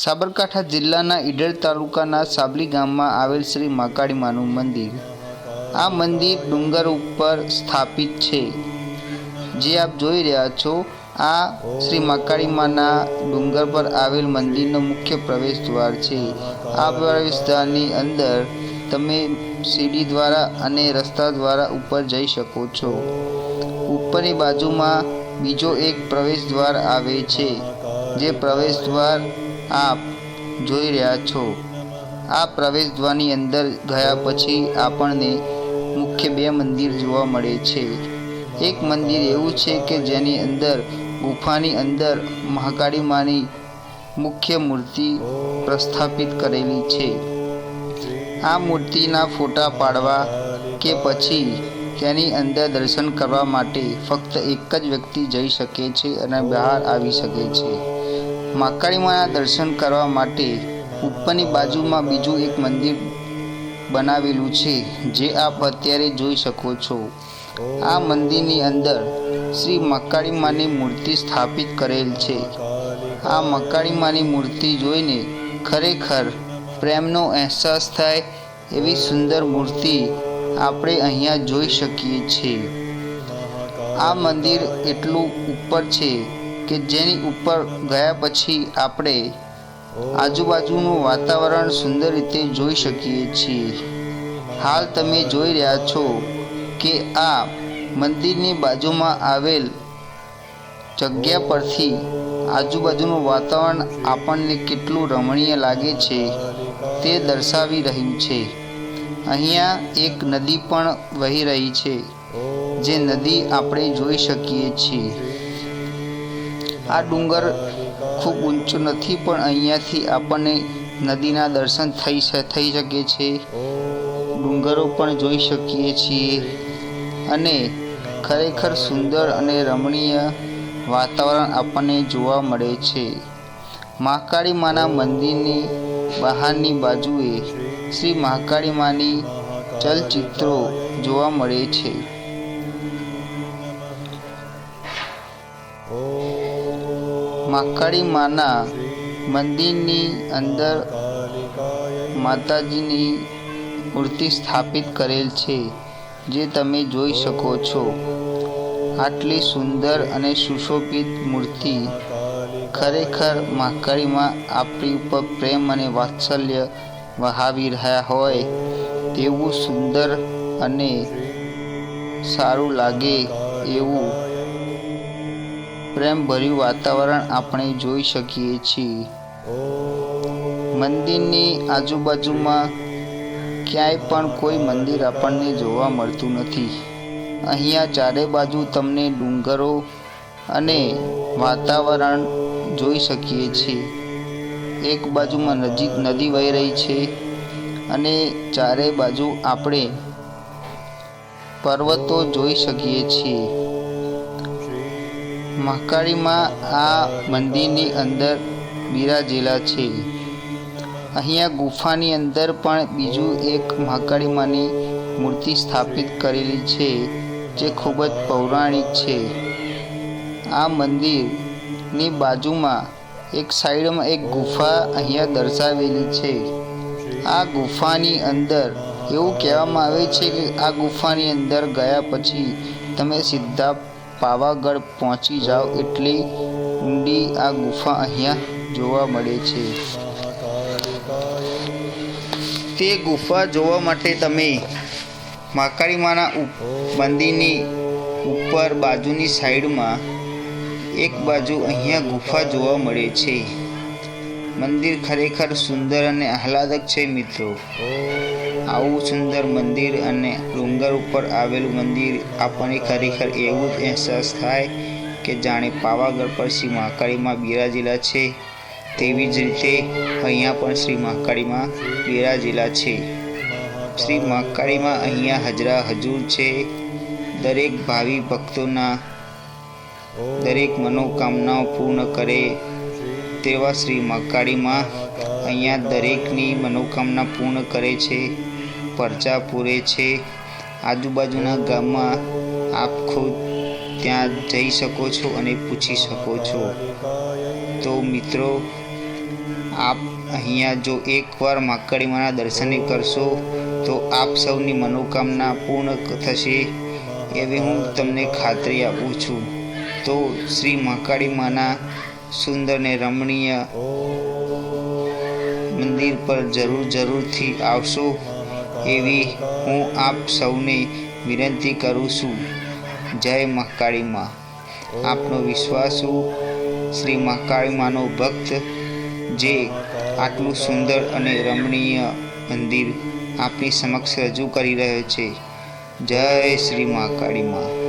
સાબરકાંઠા જિલ્લાના ઈડર તાલુકાના સાબલી ગામમાં આવેલ શ્રી મહાકાળી માનું મંદિર. આ મંદિર ડુંગર ઉપર સ્થાપિત છે. જે આપ જોઈ રહ્યા છો આ શ્રી મહાકાળી માના ડુંગર પર આવેલ મંદિરનો મુખ્ય પ્રવેશ દ્વાર છે. આ પ્રવેશ દ્વારની અંદર તમે સીડી દ્વારા અને રસ્તા દ્વારા ઉપર જઈ શકો છો. ઉપરની બાજુમાં બીજો એક પ્રવેશ દ્વાર આવે છે. જે પ્રવેશ દ્વાર આપ જોઈ રહ્યા છો. આ પ્રવેશ દ્વારની અંદર ગયા પછી આપણને મુખ્ય બે મંદિર જોવા મળે છે. એક મંદિર એવું છે કે જેની અંદર ગુફાની અંદર મહાકાળી માની મુખ્ય મૂર્તિ પ્રસ્થાપિત કરેલી છે. આ મૂર્તિના ફોટા પાડવા કે પછી તેની અંદર દર્શન કરવા માટે ફક્ત એક જ વ્યક્તિ જઈ શકે છે અને બહાર આવી શકે છે. મહાકાળી માના દર્શન કરવા માટે ઉપરની બાજુમાં બીજું એક મંદિર બનાવેલું છે, જે આપ અત્યારે જોઈ શકો છો. આ મંદિરની અંદર શ્રી મહાકાળી માની મૂર્તિ સ્થાપિત કરેલ છે. આ મહાકાળી માની મૂર્તિ જોઈને ખરેખર પ્રેમનો અહેસાસ થાય એવી સુંદર મૂર્તિ આપણે અહીંયા જોઈ શકીએ છીએ. આ મંદિર એટલું ઉપર છે કે જેની ઉપર ગયા પછી આપણે આજુબાજુનું વાતાવરણ સુંદર રીતે જોઈ શકીએ છીએ. હાલ તમે જોઈ રહ્યા છો કે આ મંદિરની બાજુમાં આવેલ જગ્યા પરથી આજુબાજુનું વાતાવરણ આપણને કેટલું રમણીય લાગે છે તે દર્શાવી રહ્યું છે. અહીંયા એક નદી પણ વહી રહી છે, જે નદી આપણે જોઈ શકીએ છીએ. આ ડુંગર ખૂબ ઊંચો નથી, પણ અહીંયાથી આપણને નદીના દર્શન થઈ શકે છે. ડુંગરો પણ જોઈ શકીએ છીએ અને ખરેખર સુંદર અને રમણીય વાતાવરણ આપણને જોવા મળે છે. મહાકાળી માના મંદિરની બહારની બાજુએ શ્રી મહાકાળી માની ચલચિત્રો જોવા મળે છે. મહાકાળી માના મંદિરની અંદર માતાજીની મૂર્તિ સ્થાપિત કરેલ છે, જે તમે જોઈ શકો છો. આટલી સુંદર અને સુશોભિત મૂર્તિ ખરેખર મહાકાળી માં આપણી ઉપર પ્રેમ અને વાત્સલ્ય વહાવી રહ્યા હોય તેવું સુંદર અને સારું લાગે એવું પ્રેમભર્યું વાતાવરણ આપણે જોઈ શકીએ છીએ. મંદિરની આજુબાજુમાં ક્યાંય પણ કોઈ મંદિર આપણને જોવા મળતું નથી. અહીંયા ચારે બાજુ તમને ડુંગરો અને વાતાવરણ જોઈ શકીએ છીએ. એક બાજુમાં નદી વહી રહી છે અને ચારે બાજુ આપણે પર્વતો જોઈ શકીએ છીએ. મહાકાળી માં આ મંદિરની અંદર બિરાજેલા છે. અહીંયા ગુફાની અંદર પણ બીજું એક મહાકાળી માની મૂર્તિ સ્થાપિત કરેલી છે, જે ખૂબ જ પૌરાણિક છે. આ મંદિરની બાજુમાં એક સાઈડમાં એક ગુફા અહીંયા દર્શાવેલી છે. આ ગુફાની અંદર એવું કહેવામાં આવે છે કે આ ગુફાની અંદર ગયા પછી તમે સીધા પાવાગઢ પહોંચી જાઓ એટલી ઊંડી આ ગુફા અહીંયા જોવા મળે છે. તે ગુફા જોવા માટે તમે મહાકાળી માના મંદિરની ઉપર બાજુની સાઈડમાં એક બાજુ અહીંયા ગુફા જોવા મળે છે. મંદિર ખરેખર સુંદર અને આહલાદક છે મિત્રો. આવું સુંદર મંદિર અને ડુંગર ઉપર આવેલું મંદિર આપણને ખરેખર એવું જ અહેસાસ થાય કે જાણે પાવાગઢ પર શ્રી મહાકાળીમાં બિરાજેલા છે તેવી જ રીતે અહીંયા પણ શ્રી મહાકાળીમાં બિરાજેલા છે. શ્રી મહાકાળીમાં અહીંયા હાજરા હજુર છે. દરેક ભાવિ ભક્તોના દરેક મનોકામનાઓ પૂર્ણ કરે તેવા શ્રી મહાકાળીમાં અહીંયા દરેકની મનોકામના પૂર્ણ કરે છે, પરચા પૂરે છે. આજુબાજુના ગામમાં આપ ખુદ ત્યાં જઈ શકો છો અને પૂછી શકો છો. તો મિત્રો, આપ અહીંયા જો એકવાર મહાકાળી માના દર્શન કરશો તો આપ સૌની મનોકામના પૂર્ણ થશે એવી હું તમને ખાતરી આપું છું. તો શ્રી મહાકાળી માના સુંદર ને રમણીય મંદિર પર જરૂરથી આવશો એવી હું આપ સૌને વિનંતી કરું છું. જય મહાકાળી માં. આપનો વિશ્વાસુ શ્રી મહાકાળી માનો ભક્ત જે આટલું સુંદર અને રમણીય મંદિર આપની સમક્ષ રજૂ કરી રહ્યો છે. જય શ્રી મહાકાળી માં.